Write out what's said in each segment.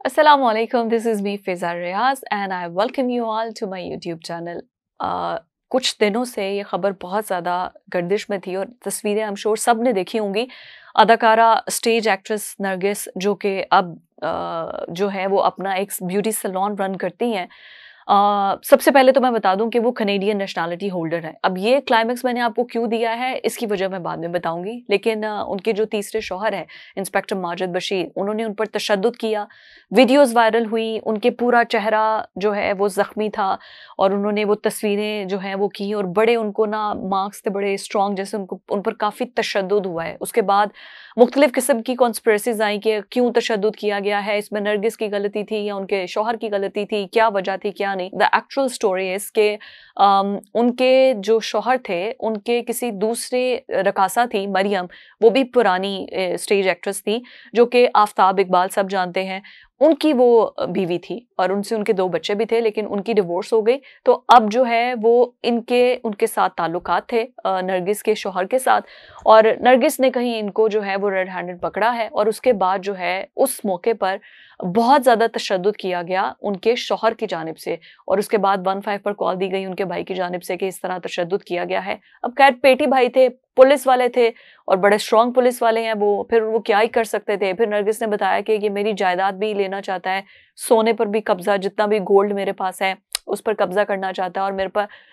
Assalamu alaikum, this is me Faiza Riaz and I welcome you all to my YouTube channel. कुछ दिनों से ये खबर बहुत ज़्यादा गर्दिश में थी और तस्वीरें I'm sure सब ने देखी होंगी। अदाकारा स्टेज एक्ट्रेस नरगिस जो कि अब जो है वो अपना एक ब्यूटी सैलून रन करती हैं। सबसे पहले तो मैं बता दूं कि वो कनेडियन नेशनैलिटी होल्डर है। अब ये क्लाइमेक्स मैंने आपको क्यों दिया है इसकी वजह मैं बाद में बताऊंगी, लेकिन उनके जो तीसरे शौहर हैं इंस्पेक्टर माजिद बशीर, उन्होंने उन पर तशद्दुद किया, वीडियोस वायरल हुई, उनके पूरा चेहरा जो है वो जख्मी था और उन्होंने वो तस्वीरें जो हैं वो की और बड़े उनको ना मार्क्स थे बड़े स्ट्रॉन्ग, जैसे उनको उन पर काफ़ी तशद्दुद हुआ है। उसके बाद मुख्तलिफ किस्म की कॉन्स्पिरेसीज आई कि क्यों तशद्दुद किया गया है, इसमें नरगिस की गलती थी या उनके शौहर की गलती थी, क्या वजह थी क्या नहीं। द एक्चुअल स्टोरी इज के उनके जो शौहर थे उनके किसी दूसरे रकासा थी मरियम, वो भी पुरानी स्टेज एक्ट्रेस थी जो कि आफ्ताब इकबाल सब जानते हैं, उनकी वो बीवी थी और उनसे उनके 2 बच्चे भी थे, लेकिन उनकी डिवोर्स हो गई। तो अब जो है वो उनके साथ ताल्लुकात थे नरगिस के शौहर के साथ, और नरगिस ने कहीं इनको जो है वो रेड हैंडेड पकड़ा है और उसके बाद जो है उस मौके पर बहुत ज़्यादा तशद्दुद किया गया उनके शौहर की जानिब से, और उसके बाद 15 पर कॉल दी गई उनके भाई की जानिब से कि इस तरह तशद्दुद किया गया है। अब खैर पेटी भाई थे, पुलिस वाले थे और बड़े स्ट्रॉन्ग पुलिस वाले हैं वो, फिर वो क्या ही कर सकते थे। फिर नरगिस ने बताया कि ये मेरी जायदाद भी लेना चाहता है, सोने पर भी कब्जा, जितना भी गोल्ड मेरे पास है उस पर कब्जा करना चाहता है और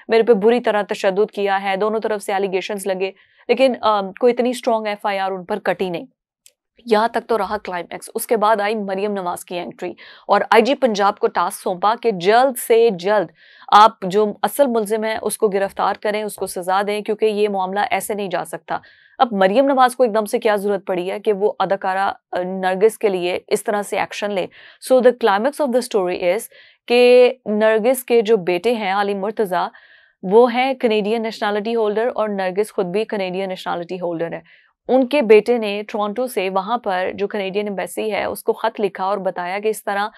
मेरे पे बुरी तरह तशद्दुद किया है। दोनों तरफ से एलिगेशंस लगे, लेकिन कोई इतनी स्ट्रॉन्ग एफआईआर उन पर कटी नहीं। यहाँ तक तो रहा क्लाइमैक्स। उसके बाद आई मरियम नवाज की एंट्री और आईजी पंजाब को टास्क सौंपा कि जल्द से जल्द आप जो असल मुलजिम है उसको गिरफ्तार करें, उसको सजा दें, क्योंकि ये मामला ऐसे नहीं जा सकता। अब मरियम नवाज को एकदम से क्या जरूरत पड़ी है कि वो अदाकारा नरगिस के लिए इस तरह से एक्शन ले। So the climax of the story is कि नरगिस के जो बेटे हैं अली मुर्तजा, वो हैं कनेडियन नेशनैलिटी होल्डर और नरगिस खुद भी कनेडियन नेशनैलिटी होल्डर है। उनके बेटे ने टोरंटो से वहां पर जो कनेडियन एम्बेसी है उसको खत लिखा और बताया कि इस तरह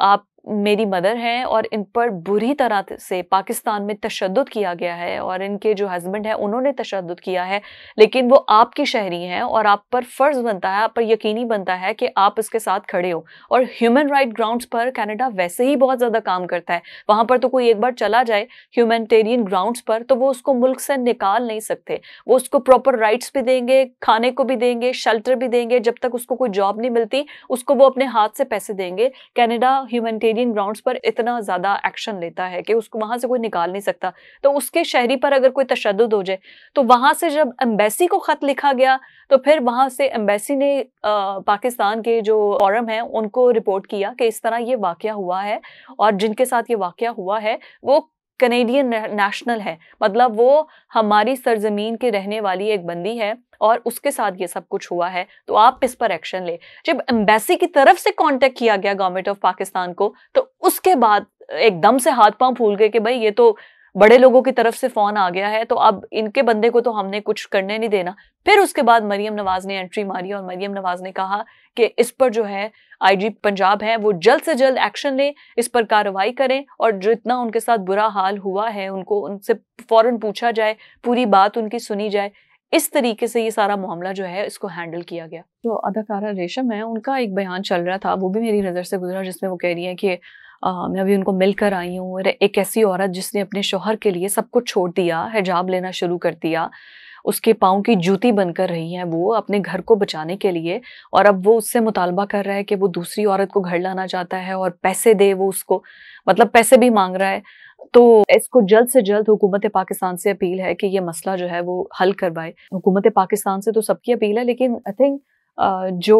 आप मेरी मदर हैं और इन पर बुरी तरह से पाकिस्तान में तशद्दुद किया गया है और इनके जो हस्बैंड हैं उन्होंने तशद्दुद किया है, लेकिन वो आपकी शहरी हैं और आप पर फर्ज बनता है, आप पर यकीनी बनता है कि आप इसके साथ खड़े हो। और ह्यूमन राइट ग्राउंड्स पर कनाडा वैसे ही बहुत ज़्यादा काम करता है, वहाँ पर तो कोई एक बार चला जाए ह्यूमैनिटेरियन ग्राउंड्स पर तो वो उसको मुल्क से निकाल नहीं सकते। वो उसको प्रॉपर राइट्स भी देंगे, खाने को भी देंगे, शेल्टर भी देंगे, जब तक उसको कोई जॉब नहीं मिलती उसको वो अपने हाथ से पैसे देंगे। कनाडा ह्यूमैनिटेरियन ग्राउंड्स पर इतना ज्यादा एक्शन लेता है कि उसको वहां से कोई निकाल नहीं सकता। तो उसके शहरी पर अगर कोई तशद्दुद हो जाए, तो वहां से जब एम्बेसी को खत लिखा गया तो फिर वहां से एम्बेसी ने पाकिस्तान के जो फॉरम है उनको रिपोर्ट किया कि इस तरह ये वाकया हुआ है और जिनके साथ ये वाकया हुआ है वो कनेडियन नेशनल है, मतलब वो हमारी सरजमीन के रहने वाली एक बंदी है और उसके साथ ये सब कुछ हुआ है, तो आप इस पर एक्शन ले। जब एम्बेसी की तरफ से कांटेक्ट किया गया गवर्नमेंट ऑफ पाकिस्तान को, तो उसके बाद एकदम से हाथ पांव फूल गए कि भाई ये तो बड़े लोगों की तरफ से फोन आ गया है, तो अब इनके बंदे को तो हमने कुछ करने नहीं देना। फिर उसके बाद मरियम नवाज ने एंट्री मारी और मरियम नवाज ने कहा कि इस पर जो है आईजी पंजाब है वो जल्द से जल्द एक्शन ले, इस पर कार्रवाई करें और जितना उनके साथ बुरा हाल हुआ है उनको उनसे फौरन पूछा जाए, पूरी बात उनकी सुनी जाए। इस तरीके से ये सारा मामला जो है इसको हैंडल किया गया। तो अदाकारा रेशम है, उनका एक बयान चल रहा था, वो भी मेरी नज़र से गुजरा, जिसमें वो कह रही है कि मैं अभी उनको मिलकर आई हूँ और एक ऐसी औरत जिसने अपने शौहर के लिए सब कुछ छोड़ दिया, हिजाब लेना शुरू कर दिया, उसके पाँव की जूती बनकर रही है वो अपने घर को बचाने के लिए, और अब वो उससे मुतालबा कर रहा है कि वो दूसरी औरत को घर लाना चाहता है और पैसे दे वो उसको, मतलब पैसे भी मांग रहा है। तो इसको जल्द से जल्द हुकूमत पाकिस्तान से अपील है कि ये मसला जो है वो हल करवाए। हुकूमत पाकिस्तान से तो सबकी अपील है, लेकिन आई थिंक जो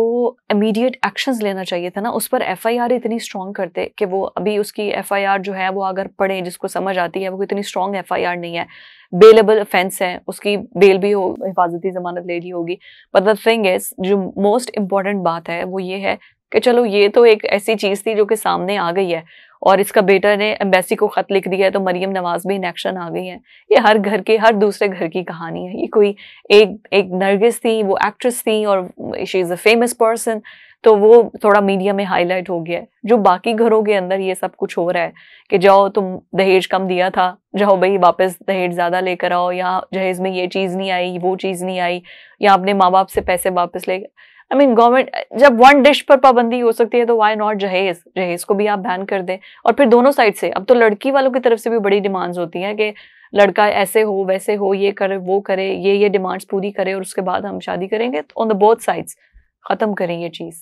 इमीडिएट एक्शंस लेना चाहिए था ना, उस पर एफआईआर इतनी स्ट्रॉन्ग करते कि वो अभी उसकी एफआईआर जो है वो अगर पढ़े जिसको समझ आती है, वो इतनी स्ट्रॉन्ग एफआईआर नहीं है, बेलेबल ऑफेंस है, उसकी बेल भी हो, हिफाजती जमानत ले ली होगी। बट द थिंग इज, जो मोस्ट इम्पॉर्टेंट बात है वो ये है कि चलो ये तो एक ऐसी चीज थी जो कि सामने आ गई है और इसका बेटा ने एम्बेसी को खत लिख दिया है, तो मरियम नवाज भी इन एक्शन आ गई है। ये हर घर के हर दूसरे घर की कहानी है। ये कोई एक नरगिस थी, वो एक्ट्रेस थी और she is a famous person, तो वो थोड़ा मीडिया में हाईलाइट हो गया है। जो बाकी घरों के अंदर ये सब कुछ हो रहा है कि जाओ तुम दहेज कम दिया था, जाओ भाई वापस दहेज ज्यादा लेकर आओ, या जहेज में ये चीज नहीं आई, वो चीज नहीं आई, या अपने माँ बाप से पैसे वापस ले, आई मीन गवर्नमेंट जब वन डिश पर पाबंदी हो सकती है तो व्हाई नॉट जहेज, जहेज को भी आप बैन कर दें। और फिर दोनों साइड से, अब तो लड़की वालों की तरफ से भी बड़ी डिमांड्स होती हैं कि लड़का ऐसे हो वैसे हो, ये करे वो करे, ये डिमांड्स पूरी करे और उसके बाद हम शादी करेंगे। तो ऑन द बोथ साइड्स खत्म करें ये चीज।